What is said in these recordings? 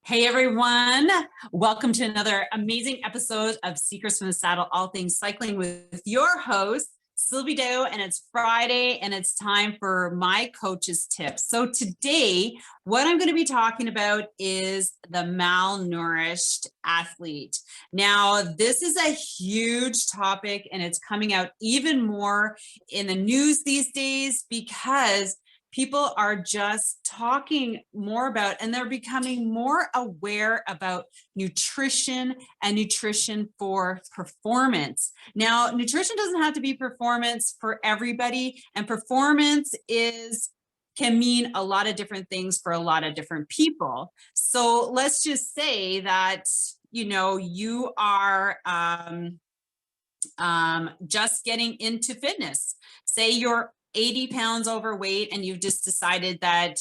Hey everyone, welcome to another amazing episode of Secrets from the Saddle, all things cycling with your host, Sylvie, and it's Friday and it's time for my coach's tips. So today, what I'm going to be talking about is the malnourished athlete. Now, this is a huge topic and it's coming out even more in the news these days because people are just talking more about, and they're becoming more aware about nutrition and nutrition for performance. Now, nutrition doesn't have to be performance for everybody, and performance can mean a lot of different things for a lot of different people. So let's just say that, you are just getting into fitness. Say you're 80 pounds overweight and you've just decided that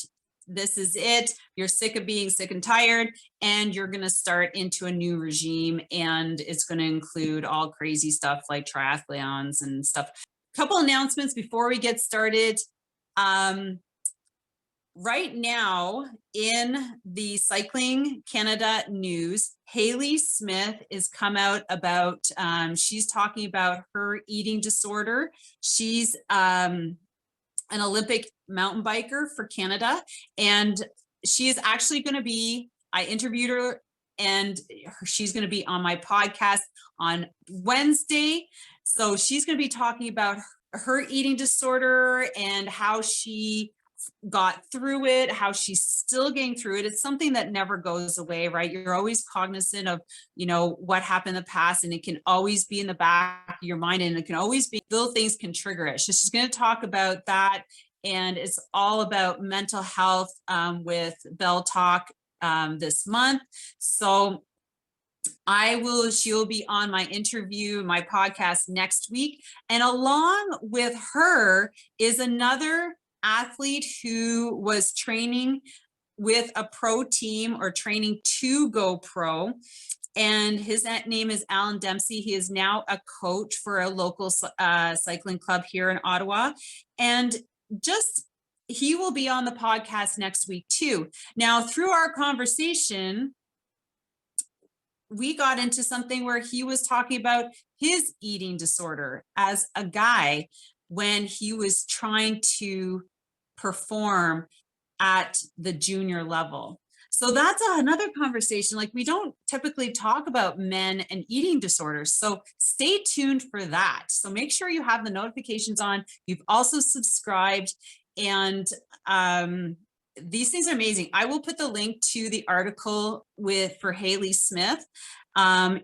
this is it. You're sick of being sick and tired, and you're going to start into a new regime, and it's going to include all crazy stuff like triathlons and stuff. Couple announcements before we get started. Right now in the Cycling Canada news, Hayley Smith has come out about, she's talking about her eating disorder. She's an Olympic mountain biker for Canada, and she is actually going to be, I interviewed her, and she's going to be on my podcast on Wednesday. So she's going to be talking about her eating disorder and how she got through it, how she's still getting through it. It's something that never goes away, right? You're always cognizant of, what happened in the past, and it can always be in the back of your mind, and it can always be little things can trigger it. She's going to talk about that. And it's all about mental health with Bell Talk this month. So she'll be on my interview, my podcast next week. And along with her is another athlete who was training with a pro team or training to go pro. And his name is Alan Dempsey. He is now a coach for a local cycling club here in Ottawa. And he will be on the podcast next week too. Now, through our conversation, we got into something where he was talking about his eating disorder as a guy when he was trying to perform at the junior level. So that's another conversation. Like, we don't typically talk about men and eating disorders. So stay tuned for that. So make sure you have the notifications on. You've also subscribed, and these things are amazing. I will put the link to the article for Hayley Smith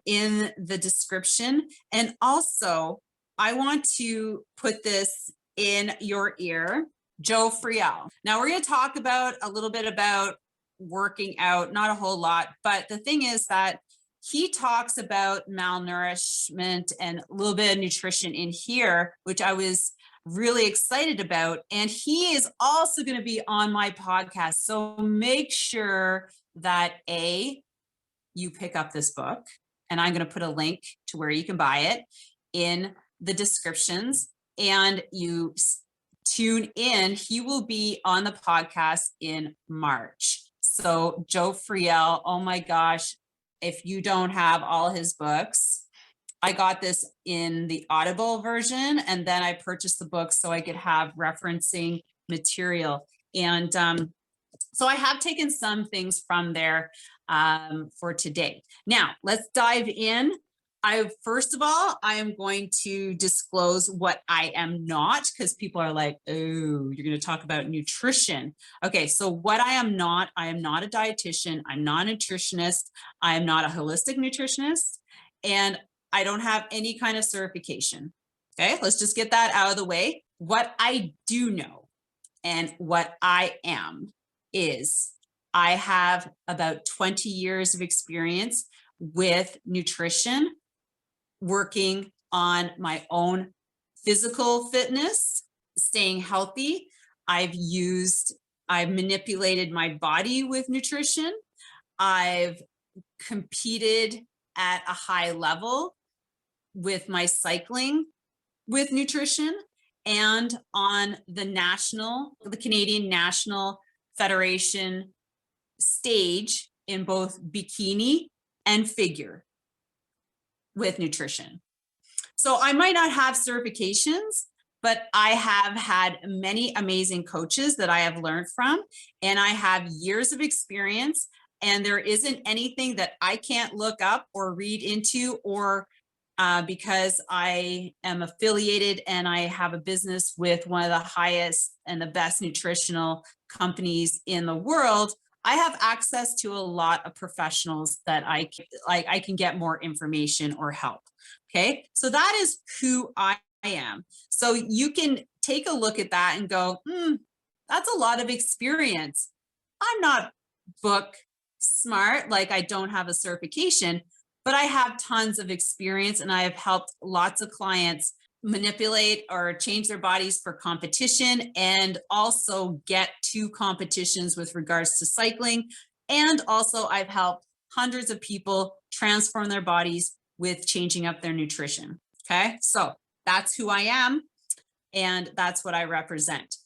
in the description. And also, I want to put this in your ear, Joe Friel. Now, we're going to talk a little bit about working out, not a whole lot, but the thing is that he talks about malnourishment and a little bit of nutrition in here, which I was really excited about. And he is also going to be on my podcast. So make sure that you pick up this book, and I'm going to put a link to where you can buy it in the descriptions, and you tune in. He will be on the podcast in March. So Joe Friel, oh my gosh, if you don't have all his books, I got this in the Audible version, and then I purchased the book so I could have referencing material. And so I have taken some things from there for today. Now, let's dive in. First of all, I am going to disclose what I am not, because people are like, oh, you're going to talk about nutrition. Okay, so what I am not a dietitian. I'm not a nutritionist. I am not a holistic nutritionist, and I don't have any kind of certification. Okay, let's just get that out of the way. What I do know and what I am is I have about 20 years of experience with nutrition, working on my own physical fitness, staying healthy. I've manipulated my body with nutrition. I've competed at a high level with my cycling with nutrition, and on the Canadian National Federation stage in both bikini and figure with nutrition. So I might not have certifications, but I have had many amazing coaches that I have learned from, and I have years of experience, and there isn't anything that I can't look up or read into, or because I am affiliated and I have a business with one of the highest and the best nutritional companies in the world, I have access to a lot of professionals that I can get more information or help. Okay, so that is who I am. So you can take a look at that and go, that's a lot of experience. I'm not book smart, like I don't have a certification, but I have tons of experience, and I have helped lots of clients manipulate or change their bodies for competition, and also get to competitions with regards to cycling. And also I've helped hundreds of people transform their bodies with changing up their nutrition. Okay, so that's who I am, and that's what I represent.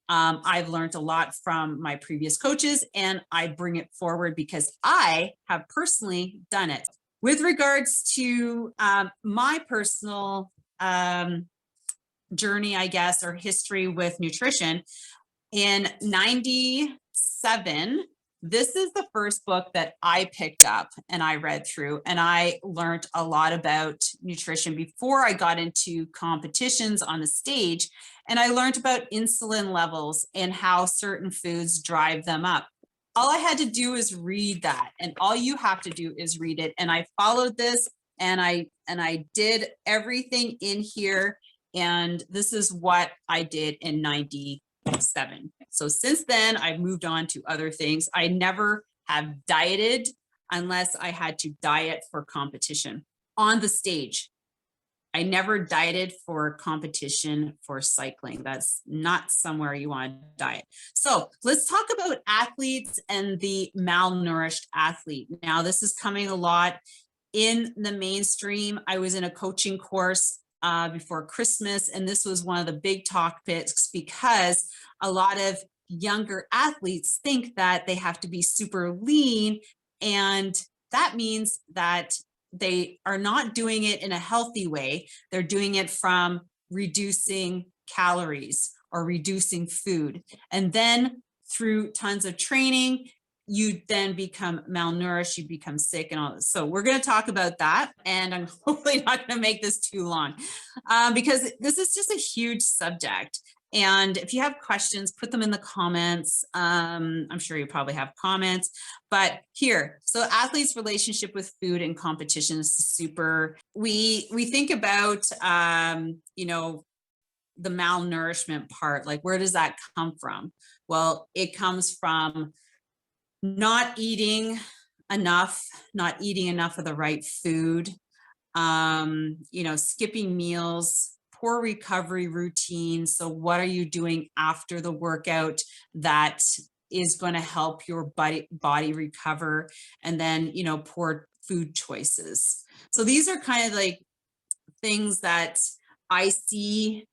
I've learned a lot from my previous coaches, and I bring it forward because I have personally done it. With regards to my personal journey, I guess, or history with nutrition, in 97, this is the first book that I picked up and I read through, and I learned a lot about nutrition before I got into competitions on the stage. And I learned about insulin levels and how certain foods drive them up. All I had to do is read that, and all you have to do is read it. And I followed this, and I did everything in here. And this is what I did in 97. So since then, I've moved on to other things. I never have dieted unless I had to diet for competition on the stage. I never dieted for competition for cycling. That's not somewhere you want to diet. So let's talk about athletes and the malnourished athlete. Now, this is coming a lot in the mainstream. I was in a coaching course before Christmas, and this was one of the big topics because a lot of younger athletes think that they have to be super lean, and that means that they are not doing it in a healthy way. They're doing it from reducing calories or reducing food. And then through tons of training, you then become malnourished, you become sick and all this. So we're going to talk about that. And I'm hopefully not going to make this too long because this is just a huge subject. And if you have questions, put them in the comments. I'm sure you probably have comments, but here, so athletes' relationship with food and competition is super, we think about, you know, the malnourishment part, like where does that come from? Well, it comes from not eating enough of the right food, you know, skipping meals, poor recovery routine. So what are you doing after the workout that is going to help your body recover? And then, you know, poor food choices. So these are kind of like things that I see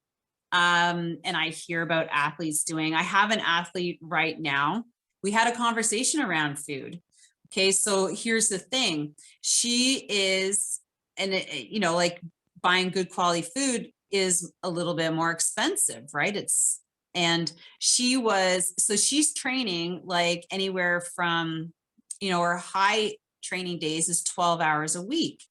and I hear about athletes doing. I have an athlete right now. We had a conversation around food. Okay, so here's the thing. She is, and you know, like buying good quality food is a little bit more expensive, right? And so she's training like anywhere from, you know, her high training days is 12 hours a week.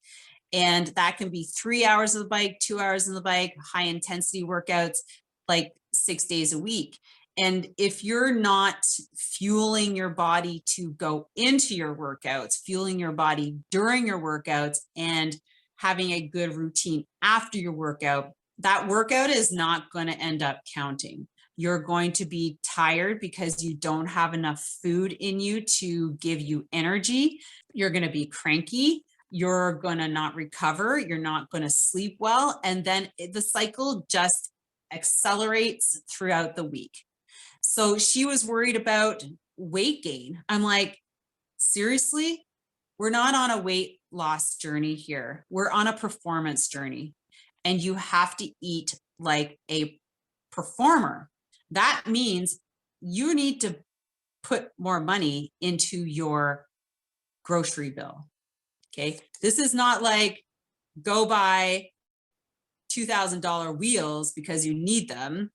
And that can be 3 hours of the bike, 2 hours on the bike, high intensity workouts, like 6 days a week. And if you're not fueling your body to go into your workouts, fueling your body during your workouts, and having a good routine after your workout, that workout is not going to end up counting. You're going to be tired because you don't have enough food in you to give you energy. You're going to be cranky. You're going to not recover. You're not going to sleep well. And then the cycle just accelerates throughout the week. So she was worried about weight gain. I'm like, seriously? We're not on a weight loss journey here. We're on a performance journey, and you have to eat like a performer. That means you need to put more money into your grocery bill. Okay. This is not like go buy $2,000 wheels because you need them.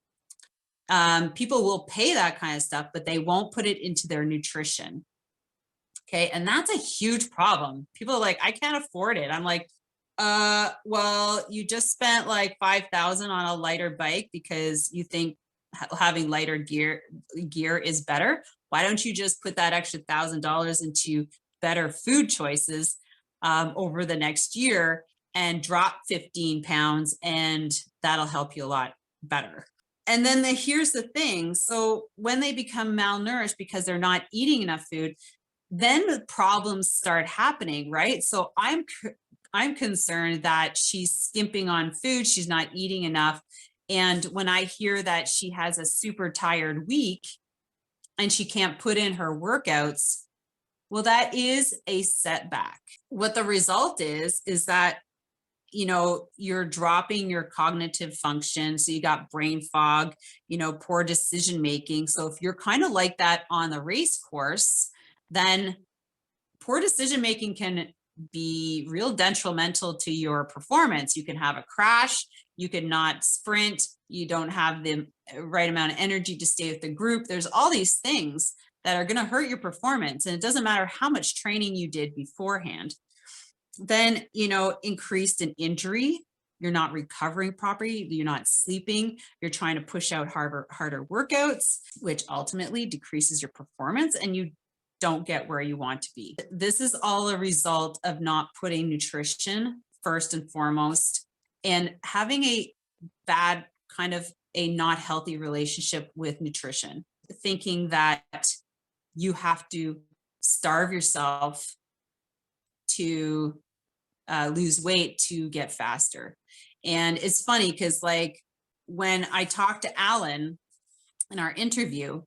People will pay that kind of stuff, but they won't put it into their nutrition. Okay. And that's a huge problem. People are like, I can't afford it. I'm like, well, you just spent like 5,000 on a lighter bike because you think having lighter gear is better. Why don't you just put that extra $1,000 into better food choices over the next year and drop 15 pounds, and that'll help you a lot better. And then here's the thing. So when they become malnourished because they're not eating enough food, then the problems start happening, right? So I'm concerned that she's skimping on food, she's not eating enough. And when I hear that she has a super tired week and she can't put in her workouts, well, that is a setback. What the result is that, you know, you're dropping your cognitive function. So you got brain fog, you know, poor decision making. So if you're kind of like that on the race course, then poor decision making can be real detrimental to your performance. You can have a crash, you could not sprint, you don't have the right amount of energy to stay with the group. There's all these things that are going to hurt your performance. And it doesn't matter how much training you did beforehand. Then, you know, increased in injury, you're not recovering properly, you're not sleeping, you're trying to push out harder workouts, which ultimately decreases your performance and you don't get where you want to be. This is all a result of not putting nutrition first and foremost, and having a bad kind of a not healthy relationship with nutrition, thinking that you have to starve yourself to lose weight to get faster. And it's funny because like when I talked to Alan in our interview,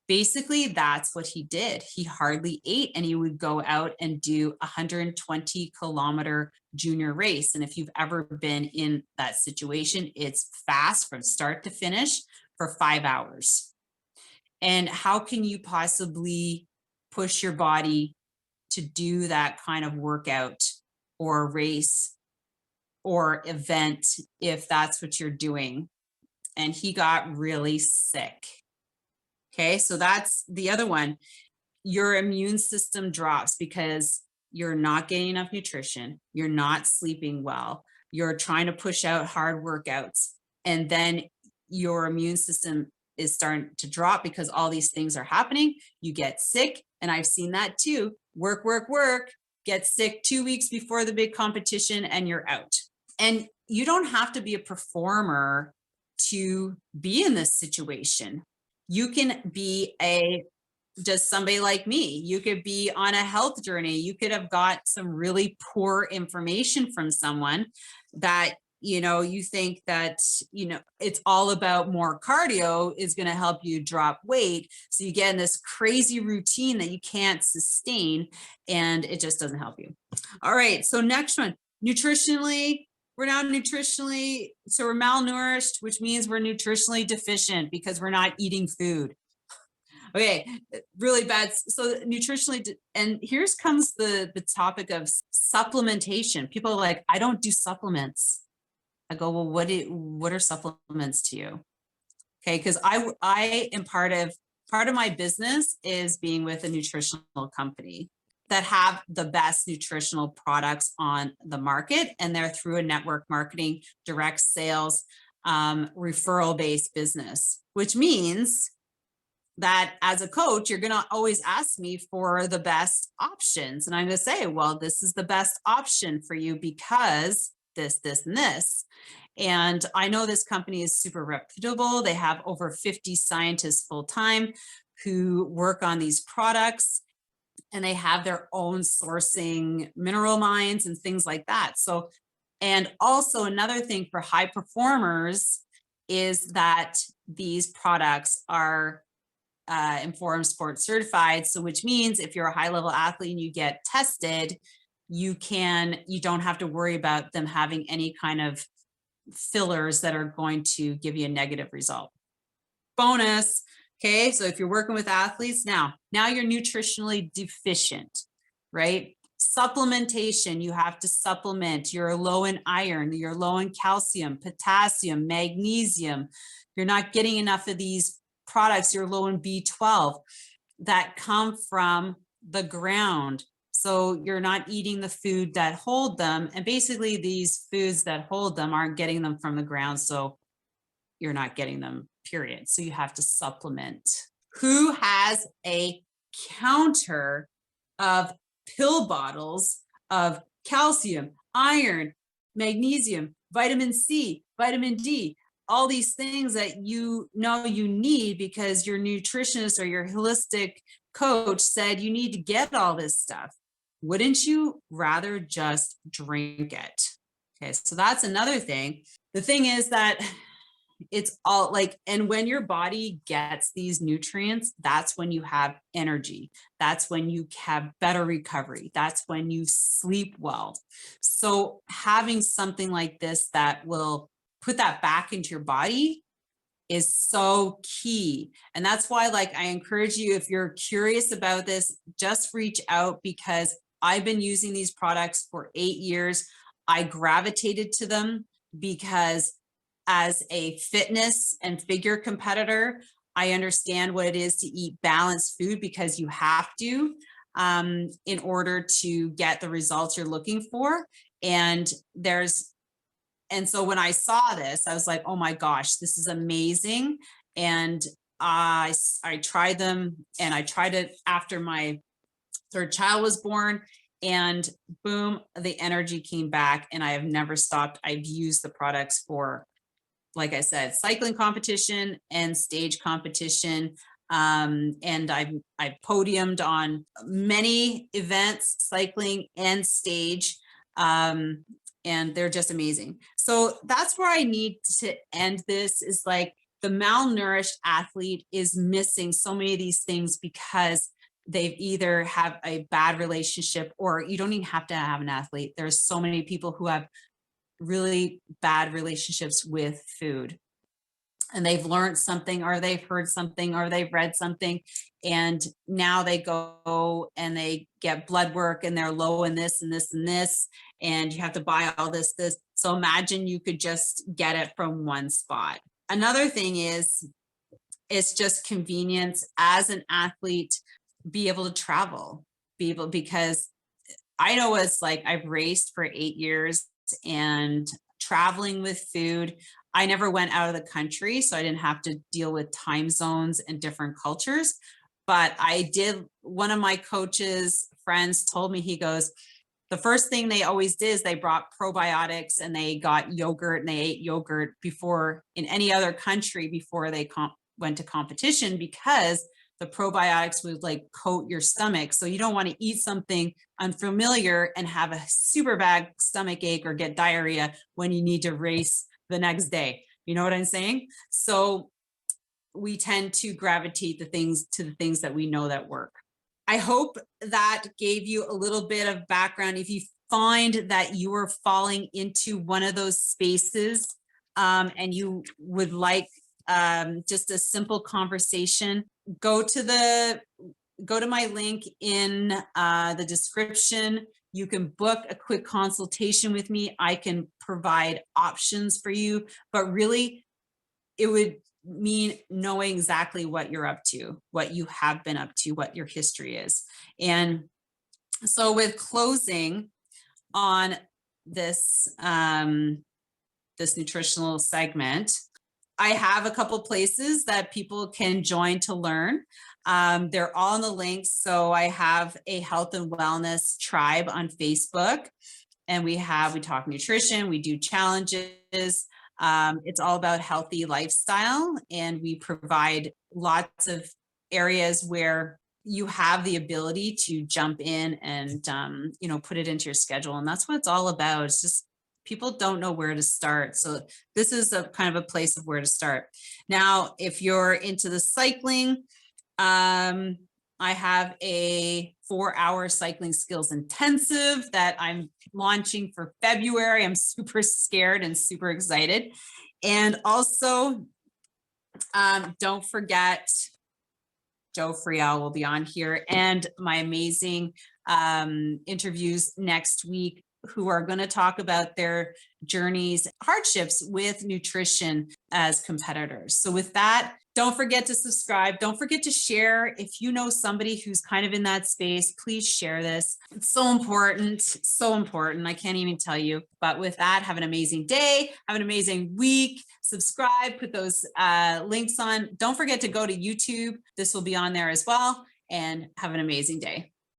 basically that's what he did. He hardly ate and he would go out and do a 120-kilometer junior race. And if you've ever been in that situation, it's fast from start to finish for 5 hours. And how can you possibly push your body to do that kind of workout or race or event if that's what you're doing? And he got really sick. Okay, so that's the other one. Your immune system drops because you're not getting enough nutrition, you're not sleeping well, you're trying to push out hard workouts, and then your immune system is starting to drop because all these things are happening. You get sick, and I've seen that too. Work, get sick 2 weeks before the big competition, and you're out. And you don't have to be a performer to be in this situation. You can be just somebody like me. You could be on a health journey. You could have got some really poor information from someone that, you know, you think that, you know, it's all about more cardio is going to help you drop weight. So you get in this crazy routine that you can't sustain and it just doesn't help you. All right. So next one, nutritionally, we're now nutritionally, so we're malnourished, which means we're nutritionally deficient because we're not eating food. Okay, really bad. So nutritionally, and here's comes the topic of supplementation. People are like, I don't do supplements. I go, well, what are supplements to you? Okay, because I am part of my business is being with a nutritional company that have the best nutritional products on the market, and they're through a network marketing, direct sales, referral-based business, which means that as a coach, you're going to always ask me for the best options. And I'm going to say, well, this is the best option for you because this, and this. And I know this company is super reputable. They have over 50 scientists full-time who work on these products, and they have their own sourcing mineral mines and things like that. So, and also another thing for high performers is that these products are Informed Sport certified. So which means if you're a high level athlete and you get tested, you don't have to worry about them having any kind of fillers that are going to give you a negative result. Bonus. Okay, so if you're working with athletes now you're nutritionally deficient. right? Supplementation, you have to supplement. You're low in iron, you're low in calcium, potassium, magnesium. You're not getting enough of these products. You're low in B12 that come from the ground. So you're not eating the food that hold them. And basically these foods that hold them aren't getting them from the ground. So you're not getting them, period. So you have to supplement. Who has a counter of pill bottles of calcium, iron, magnesium, vitamin C, vitamin D, all these things that you know you need because your nutritionist or your holistic coach said you need to get all this stuff? Wouldn't you rather just drink it? Okay, so that's another thing. The thing is that it's all like, and when your body gets these nutrients, that's when you have energy. That's when you have better recovery. That's when you sleep well. So having something like this that will put that back into your body is so key. And that's why, like, I encourage you, if you're curious about this, just reach out, because I've been using these products for 8 years. I gravitated to them because as a fitness and figure competitor, I understand what it is to eat balanced food, because you have to in order to get the results you're looking for. And so when I saw this, I was like, oh my gosh, this is amazing. And I tried them, and I tried it after my third child was born, and boom, the energy came back, and I have never stopped. I've used the products for, like I said, cycling competition and stage competition. And I've podiumed on many events, cycling and stage. And they're just amazing. So that's where I need to end this, is like, the malnourished athlete is missing so many of these things because they've either have a bad relationship, or you don't even have to have an athlete. There's so many people who have really bad relationships with food, and they've learned something, or they've heard something, or they've read something, and now they go and they get blood work and they're low in this and this and this, and you have to buy all this. So imagine you could just get it from one spot. Another thing is, it's just convenience as an athlete, be able to travel, because I know it's like, I've raced for 8 years, and traveling with food, I never went out of the country, so I didn't have to deal with time zones and different cultures. But I did, one of my coaches' friends told me, he goes, the first thing they always did is they brought probiotics, and they got yogurt, and they ate yogurt before, in any other country, before they went to competition, because the probiotics would like coat your stomach. So you don't want to eat something unfamiliar and have a super bad stomach ache or get diarrhea when you need to race the next day. You know what I'm saying? So we tend to gravitate to the things that we know that work. I hope that gave you a little bit of background. If you find that you are falling into one of those spaces, and you would like just a simple conversation, go to my link in the description. You can book a quick consultation with me. I can provide options for you, but really it would mean knowing exactly what you're up to, what you have been up to, what your history is. And so with closing on this, this nutritional segment, I have a couple places that people can join to learn. They're all in the links. So I have a health and wellness tribe on Facebook, and we talk nutrition, we do challenges. It's all about healthy lifestyle, and we provide lots of areas where you have the ability to jump in and, put it into your schedule. And that's what it's all about. It's just, people don't know where to start. So this is a kind of a place of where to start. Now, if you're into the cycling, I have a 4-hour cycling skills intensive that I'm launching for February. I'm super scared and super excited. And also, don't forget, Joe Friel will be on here, and my amazing interviews next week who are going to talk about their journeys, hardships with nutrition as competitors. So with that, don't forget to subscribe. Don't forget to share. If you know somebody who's kind of in that space, please share this. It's so important, so important. I can't even tell you. But with that, have an amazing day. Have an amazing week. Subscribe, put those links on. Don't forget to go to YouTube. This will be on there as well. And have an amazing day.